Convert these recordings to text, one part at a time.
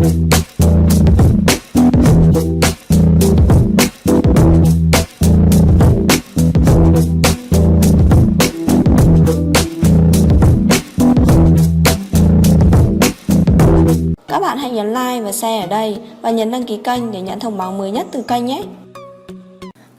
Các bạn hãy nhấn like và share ở đây và nhấn đăng ký kênh để nhận thông báo mới nhất từ kênh nhé.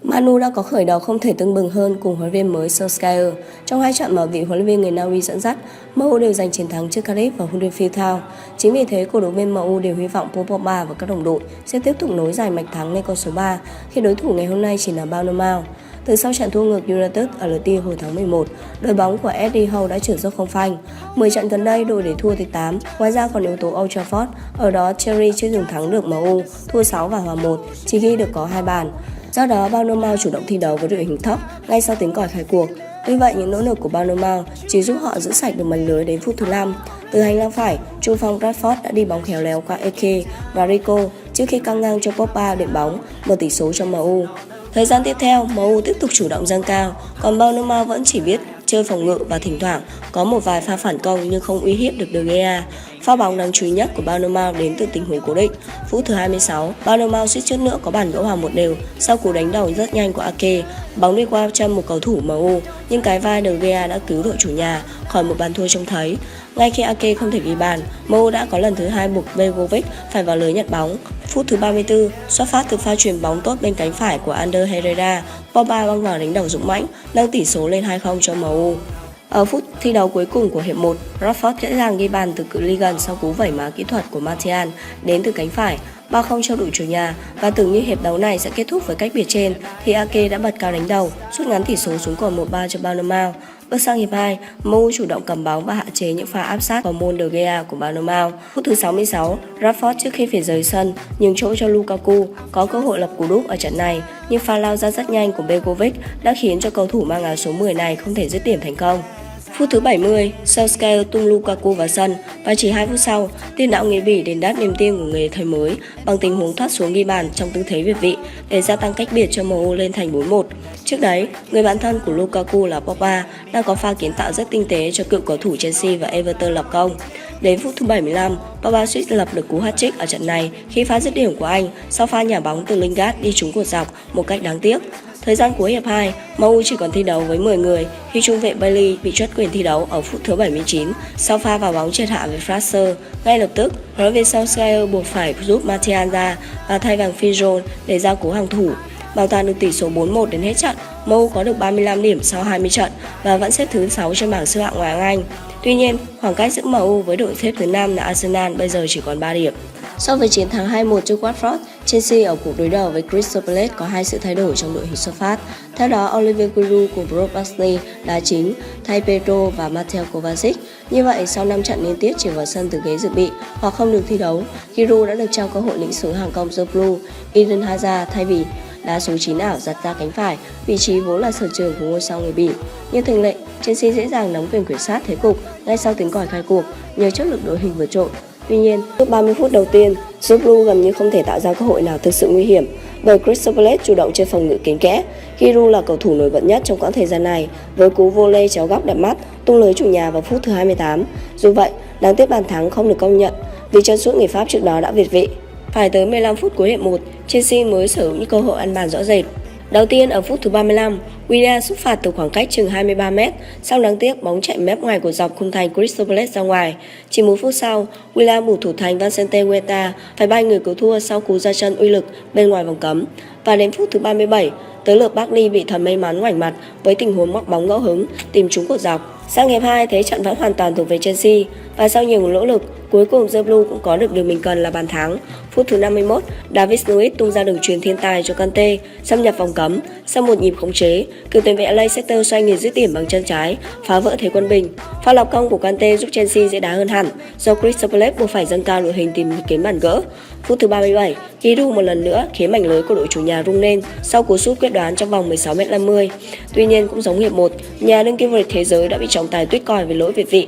Manu đã có khởi đầu không thể tưng bừng hơn cùng huấn luyện viên mới Solskjaer. Trong hai trận mà vị huấn luyện viên người Na Uy dẫn dắt, MU đều giành chiến thắng trước Cardiff và Huddersfield Town. Chính vì thế, cổ động viên MU đều hy vọng Paul Pogba và các đồng đội sẽ tiếp tục nối dài mạch thắng lên con số 3 khi đối thủ ngày hôm nay chỉ là Bournemouth. Từ sau trận thua ngược United ở lượt đi hồi tháng 11, đội bóng của Eddie Howe đã trở dốc không phanh. 10 trận gần đây đội để thua tới 8. Ngoài ra còn yếu tố Old Trafford, ở đó Cherry chưa từng thắng được MU, thua 6 và hòa 1, chỉ ghi được có 2 bàn. Do đó, Bournemouth chủ động thi đấu với đội hình thấp ngay sau tiếng còi khai cuộc. Tuy vậy, những nỗ lực của Bournemouth chỉ giúp họ giữ sạch được mảnh lưới đến phút thứ 5. Từ hành lang phải, trung phong Rashford đã đi bóng khéo léo qua Eke và Rico trước khi căng ngang cho Pogba đệm bóng, mở tỷ số cho MU. Thời gian tiếp theo, MU tiếp tục chủ động dâng cao, còn Bournemouth vẫn chỉ biết chơi phòng ngự và thỉnh thoảng có một vài pha phản công nhưng không uy hiếp được De Gea. Pha bóng đáng chú ý nhất của Bournemouth đến từ tình huống cố định. Phút thứ 26, Bournemouth suýt chút nữa có bàn gỡ hòa 1-1 sau cú đánh đầu rất nhanh của Ake. Bóng đi qua chân một cầu thủ MU, nhưng cái vai De Gea đã cứu đội chủ nhà khỏi một bàn thua trông thấy. Ngay khi Ake không thể ghi bàn, MU đã có lần thứ 2 buộc Begovic phải vào lưới nhận bóng. Phút thứ 34, xuất phát từ pha chuyền bóng tốt bên cánh phải của Ander Herrera, Pogba băng vào đánh đầu dũng mãnh, nâng tỷ số lên 2-0 cho MU. Ở phút thi đấu cuối cùng của hiệp 1, Rashford dễ dàng ghi bàn từ cự ly gần sau cú vẩy má kỹ thuật của Martial đến từ cánh phải, 3-0 cho đội chủ nhà. Và tưởng như hiệp đấu này sẽ kết thúc với cách biệt trên, thì Ake đã bật cao đánh đầu, rút ngắn tỷ số xuống còn 1-3 cho Bournemouth. Bước sang hiệp 2, MU chủ động cầm bóng và hạn chế những pha áp sát vào môn De Gea của Bournemouth. Phút thứ 66, Rashford trước khi phải rời sân nhường chỗ cho Lukaku có cơ hội lập cú đúp ở trận này, nhưng pha lao ra rất nhanh của Begovic đã khiến cho cầu thủ mang áo số 10 này không thể dứt điểm thành công. Phút thứ 70, Solskjaer tung Lukaku vào sân và chỉ 2 phút sau, tiền đạo người Bỉ đền đáp niềm tin của người thầy mới bằng tình huống thoát xuống ghi bàn trong tư thế việt vị để gia tăng cách biệt cho MU lên thành 4-1. Trước đấy, người bạn thân của Lukaku là Pogba đang có pha kiến tạo rất tinh tế cho cựu cầu thủ Chelsea và Everton lập công. Đến phút thứ 75, Pogba suýt lập được cú hat-trick ở trận này khi phá dứt điểm của anh sau pha nhả bóng từ Lingard đi trúng cột dọc một cách đáng tiếc. Thời gian cuối hiệp 2, MU chỉ còn thi đấu với 10 người khi trung vệ Bailey bị truất quyền thi đấu ở phút thứ 79 sau pha vào bóng triệt hạ với Fraser. Ngay lập tức, huấn luyện viên Solskjaer buộc phải giúp Martial ra và thay bằng Fizon để giao cố hàng thủ. Bảo toàn được tỷ số 4-1 đến hết trận, MU có được 35 điểm sau 20 trận và vẫn xếp thứ 6 trên bảng xếp hạng Ngoại hạng Anh. Tuy nhiên, khoảng cách giữa MU với đội xếp thứ 5 là Arsenal bây giờ chỉ còn 3 điểm. So với chiến thắng 2-1 trước Watford, Chelsea ở cuộc đối đầu với Crystal Palace có 2 sự thay đổi trong đội hình xuất phát. Theo đó, Olivier Giroud cùng Brock Bosney đá chính, thay Pedro và Mateo Kovacic. Như vậy, sau 5 trận liên tiếp chỉ vào sân từ ghế dự bị hoặc không được thi đấu, Giroud đã được trao cơ hội lĩnh xướng hàng công The Blue. Eden Hazard thay vì đá số 9 ảo giật ra cánh phải, vị trí vốn là sở trường của ngôi sao người Bỉ. Như thường lệ, Chelsea dễ dàng nắm quyền kiểm soát thế cục ngay sau tiếng còi khai cuộc nhờ chất lực đội hình vượt trội. Tuy nhiên, trước 30 phút đầu tiên, The Blue gần như không thể tạo ra cơ hội nào thực sự nguy hiểm bởi Crystal Palace chủ động chơi phòng ngự kín kẽ. Giroud là cầu thủ nổi bật nhất trong quãng thời gian này với cú volley chéo góc đẹp mắt tung lưới chủ nhà vào phút thứ 28. Dù vậy, đáng tiếc bàn thắng không được công nhận vì chân sút người Pháp trước đó đã việt vị. Phải tới 15 phút cuối hiệp 1, Chelsea mới sở hữu những cơ hội ăn bàn rõ rệt. Đầu tiên ở phút thứ 35, Willian sút phạt từ khoảng cách chừng 23m, sau đáng tiếc bóng chạy mép ngoài của dọc khung thành Crystal Palace ra ngoài. Chỉ 1 phút sau, Willian buộc thủ thành Vincente Huerta phải bay người cứu thua sau cú ra chân uy lực bên ngoài vòng cấm. Và đến phút thứ 37, tới lượt Barkley bị thần may mắn ngoảnh mặt với tình huống móc bóng ngẫu hứng tìm trúng cột dọc. Sang hiệp 2, thế trận vẫn hoàn toàn thuộc về Chelsea và sau nhiều nỗ lực, cuối cùng The Blue cũng có được điều mình cần là bàn thắng. Phút thứ 51, David Luiz tung ra đường chuyền thiên tài cho Kante, xâm nhập vòng cấm. Sau một nhịp khống chế, cựu tiền vệ Leicester xoay người dứt điểm bằng chân trái, phá vỡ thế quân bình. Pha lập công của Kante giúp Chelsea dễ đá hơn hẳn, do Crystal Palace buộc phải dâng cao đội hình tìm kiếm bàn gỡ. Phút thứ 37, Giroud một lần nữa khiến mảnh lưới của đội chủ nhà rung lên sau cú sút quyết đoán trong vòng 16m50. Tuy nhiên cũng giống hiệp 1, nhà đương kim vô địch thế giới đã bị trọng tài tuyết còi vì lỗi việt vị.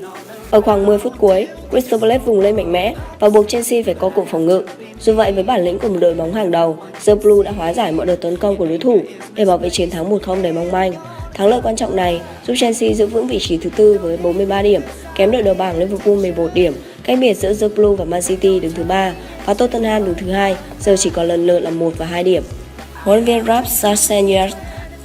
Ở khoảng 10 phút cuối, Crystal Palace vùng lên mạnh mẽ và buộc Chelsea phải co cụm phòng ngự. Dù vậy, với bản lĩnh của một đội bóng hàng đầu, The Blue đã hóa giải mọi đợt tấn công của đối thủ để bảo vệ chiến thắng 1-0 đầy mong manh. Thắng lợi quan trọng này giúp Chelsea giữ vững vị trí thứ tư với 43 điểm, kém đội đầu bảng Liverpool 11 điểm Cách biệt giữa The Blues và Man City đứng thứ 3 và Tottenham đứng thứ 2 giờ chỉ còn lần lượt là 1 và 2 điểm. Huấn luyện viên Ralf Rangnick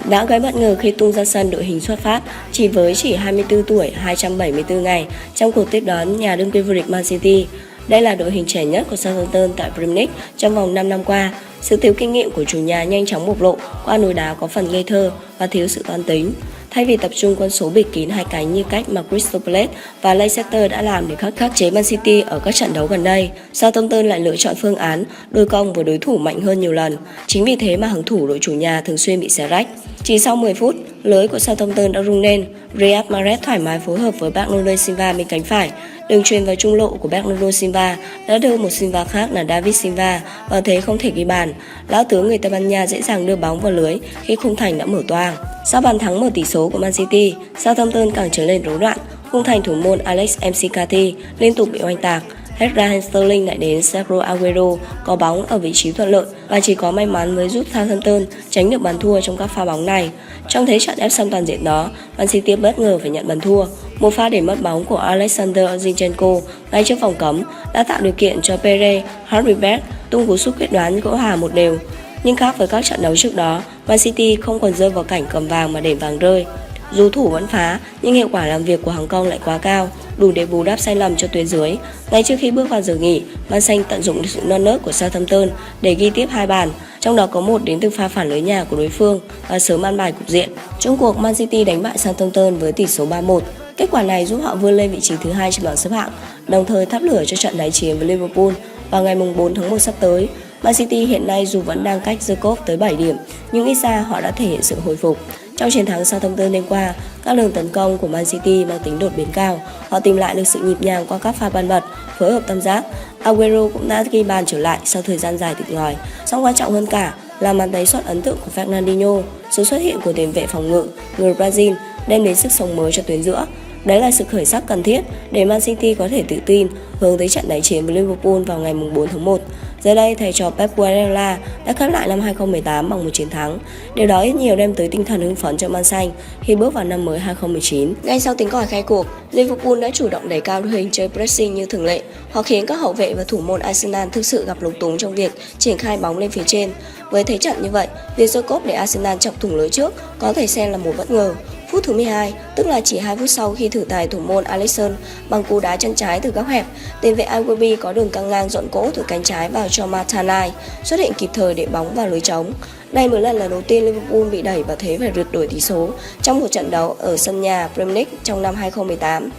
đã gây bất ngờ khi tung ra sân đội hình xuất phát chỉ 24 tuổi 274 ngày trong cuộc tiếp đón nhà đương kim vô địch Man City. Đây là đội hình trẻ nhất của Southampton tại Premier League trong vòng 5 năm qua. Sự thiếu kinh nghiệm của chủ nhà nhanh chóng bộc lộ qua nối đá có phần ngây thơ và thiếu sự toán tính. Thay vì tập trung quân số bịt kín hai cánh như cách mà Crystal Palace và Leicester đã làm để khắc chế Man City ở các trận đấu gần đây, Southampton lại lựa chọn phương án đôi công với đối thủ mạnh hơn nhiều lần. Chính vì thế mà hàng thủ đội chủ nhà thường xuyên bị xé rách. Chỉ sau 10 phút, lưới của Southampton đã rung lên. Riyad Mahrez thoải mái phối hợp với Bernardo Silva bên cánh phải. Đường chuyền vào trung lộ của Bernardo Silva đã đưa một Silva khác là David Silva vào thế không thể ghi bàn. Lão tướng người Tây Ban Nha dễ dàng đưa bóng vào lưới khi khung thành đã mở toang. Sau bàn thắng mở tỷ số của Man City, Southampton càng trở nên rối loạn. Khung thành thủ môn Alex McCarthy liên tục bị oanh tạc. Hết Raheem Sterling lại đến Sergio Aguero có bóng ở vị trí thuận lợi và chỉ có may mắn mới giúp Southampton tránh được bàn thua trong các pha bóng này. Trong thế trận ép sân toàn diện đó, Man City bất ngờ phải nhận bàn thua. Một pha để mất bóng của Alexander Zinchenko ngay trước vòng cấm đã tạo điều kiện cho Pierre Højbjerg tung cú sút quyết đoán gỡ hòa 1-1. Nhưng khác với các trận đấu trước đó, Man City không còn rơi vào cảnh cầm vàng mà để vàng rơi. Dù thủ vẫn phá, nhưng hiệu quả làm việc của hàng công lại quá cao, đủ để bù đắp sai lầm cho tuyến dưới. Ngay trước khi bước vào giờ nghỉ, Man Xanh tận dụng sự non nớt của Southampton để ghi tiếp 2 bàn, trong đó có một đến từ pha phản lưới nhà của đối phương và sớm an bài cục diện. Trong cuộc, Man City đánh bại Southampton với tỷ số 3-1. Kết quả này giúp họ vươn lên vị trí thứ 2 trên bảng xếp hạng, đồng thời thắp lửa cho trận đáy chiến với Liverpool vào ngày 4 tháng 1 sắp tới. Man City hiện nay dù vẫn đang cách The Cop tới 7 điểm, nhưng ít ra họ đã thể hiện sự hồi phục. Trong chiến thắng Southampton đêm qua, các đường tấn công của Man City mang tính đột biến cao. Họ tìm lại được sự nhịp nhàng qua các pha ban bật, phối hợp tam giác. Aguero cũng đã ghi bàn trở lại sau thời gian dài tịt ngòi. Song quan trọng hơn cả là màn tái xuất ấn tượng của Fernandinho, sự xuất hiện của tiền vệ phòng ngự người Brazil đem đến sức sống mới cho tuyến giữa. Đấy là sự khởi sắc cần thiết để Man City có thể tự tin hướng tới trận đáy chiến với Liverpool vào ngày 4 tháng 1. Giờ đây, thầy trò Pep Guardiola đã khép lại năm 2018 bằng một chiến thắng. Điều đó ít nhiều đem tới tinh thần hưng phấn cho Man Xanh khi bước vào năm mới 2019. Ngay sau tiếng còi khai cuộc, Liverpool đã chủ động đẩy cao đội hình chơi pressing như thường lệ. Họ khiến các hậu vệ và thủ môn Arsenal thực sự gặp lúng túng trong việc triển khai bóng lên phía trên. Với thế trận như vậy, việc Jacob để Arsenal chọc thủng lưới trước có thể xem là một bất ngờ. Phút thứ 12, tức là chỉ 2 phút sau khi thử tài thủ môn Alisson bằng cú đá chân trái từ góc hẹp, tiền vệ Iwobi có đường căng ngang dọn cỗ từ cánh trái vào cho Martinelli xuất hiện kịp thời để bóng vào lưới trống. Đây mới là lần đầu tiên Liverpool bị đẩy vào thế phải rượt đuổi tỷ số trong một trận đấu ở sân nhà Premier League trong năm 2018.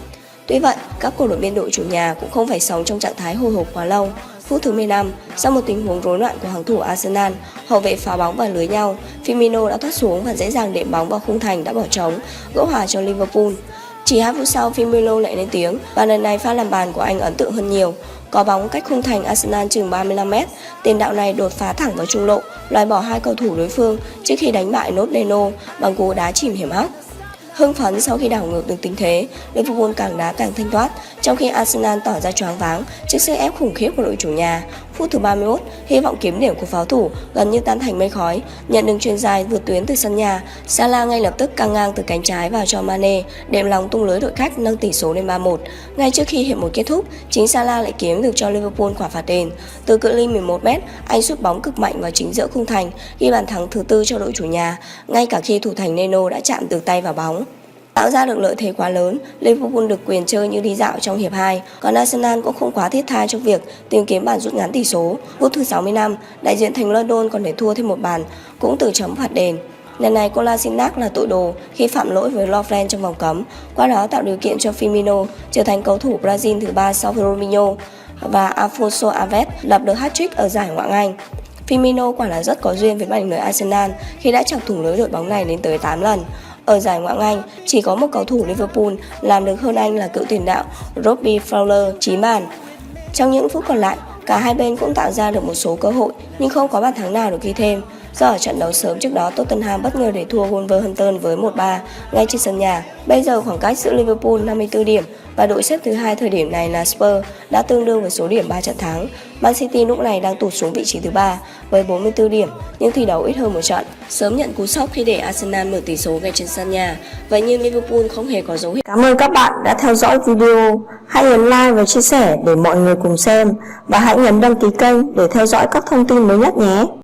Tuy vậy, các cổ động viên đội chủ nhà cũng không phải sống trong trạng thái hồi hộp quá lâu. Phút thứ 15, sau một tình huống rối loạn của hàng thủ Arsenal, hậu vệ phá bóng vào lưới nhau, Firmino đã thoát xuống và dễ dàng đệm bóng vào khung thành đã bỏ trống, gỡ hòa cho Liverpool. Chỉ 2 phút sau, Firmino lại lên tiếng và lần này pha làm bàn của anh ấn tượng hơn nhiều. Có bóng cách khung thành Arsenal chừng 35m, tiền đạo này đột phá thẳng vào trung lộ, loại bỏ 2 cầu thủ đối phương trước khi đánh bại Nốt Leno bằng cú đá chìm hiểm hóc. Hưng phấn sau khi đảo ngược được tình thế, Liverpool càng đá càng thanh thoát, trong khi Arsenal tỏ ra choáng váng trước sức ép khủng khiếp của đội chủ nhà. Phút thứ 31, hy vọng kiếm điểm của pháo thủ gần như tan thành mây khói. Nhận đường chuyền dài vượt tuyến từ sân nhà, Salah ngay lập tức căng ngang từ cánh trái vào cho Mane, đệm lòng tung lưới đội khách nâng tỷ số lên 3-1. Ngay trước khi hiệp 1 kết thúc, chính Salah lại kiếm được cho Liverpool quả phạt đền. Từ cự ly 11m, anh sút bóng cực mạnh vào chính giữa khung thành, ghi bàn thắng thứ 4 cho đội chủ nhà, ngay cả khi thủ thành Neno đã chạm từ tay vào bóng. Tạo ra được lợi thế quá lớn, Liverpool được quyền chơi như đi dạo trong hiệp 2, còn Arsenal cũng không quá thiết tha trong việc tìm kiếm bàn rút ngắn tỷ số. Phút thứ 65, đại diện thành London còn để thua thêm một bàn, cũng từ chấm phạt đền. Lần này Kolasinac là tội đồ khi phạm lỗi với Lovren trong vòng cấm, qua đó tạo điều kiện cho Firmino trở thành cầu thủ Brazil thứ 3 sau Firmino và Afonso Alves lập được hat-trick ở giải Ngoại hạng Anh. Firmino quả là rất có duyên với mảnh lưới Arsenal khi đã chọc thủng lưới đội bóng này đến tới 8 lần. Ở giải Ngoại hạng Anh, chỉ có một cầu thủ Liverpool làm được hơn anh là cựu tiền đạo Robbie Fowler 9 bàn. Trong những phút còn lại, cả hai bên cũng tạo ra được một số cơ hội nhưng không có bàn thắng nào được ghi thêm. do ở trận đấu sớm trước đó Tottenham bất ngờ để thua Wolverhampton với 1-3 ngay trên sân nhà. Bây giờ khoảng cách giữa Liverpool 54 điểm và đội xếp thứ hai thời điểm này là Spurs đã tương đương với số điểm 3 trận thắng. Man City lúc này đang tụt xuống vị trí thứ 3 với 44 điểm nhưng thi đấu ít hơn một trận. Sớm nhận cú sốc khi để Arsenal mở tỷ số ngay trên sân nhà. Vậy nhưng Liverpool không hề có dấu hiệu. Cảm ơn các bạn đã theo dõi video. Hãy nhấn like và chia sẻ để mọi người cùng xem và hãy nhấn đăng ký kênh để theo dõi các thông tin mới nhất nhé.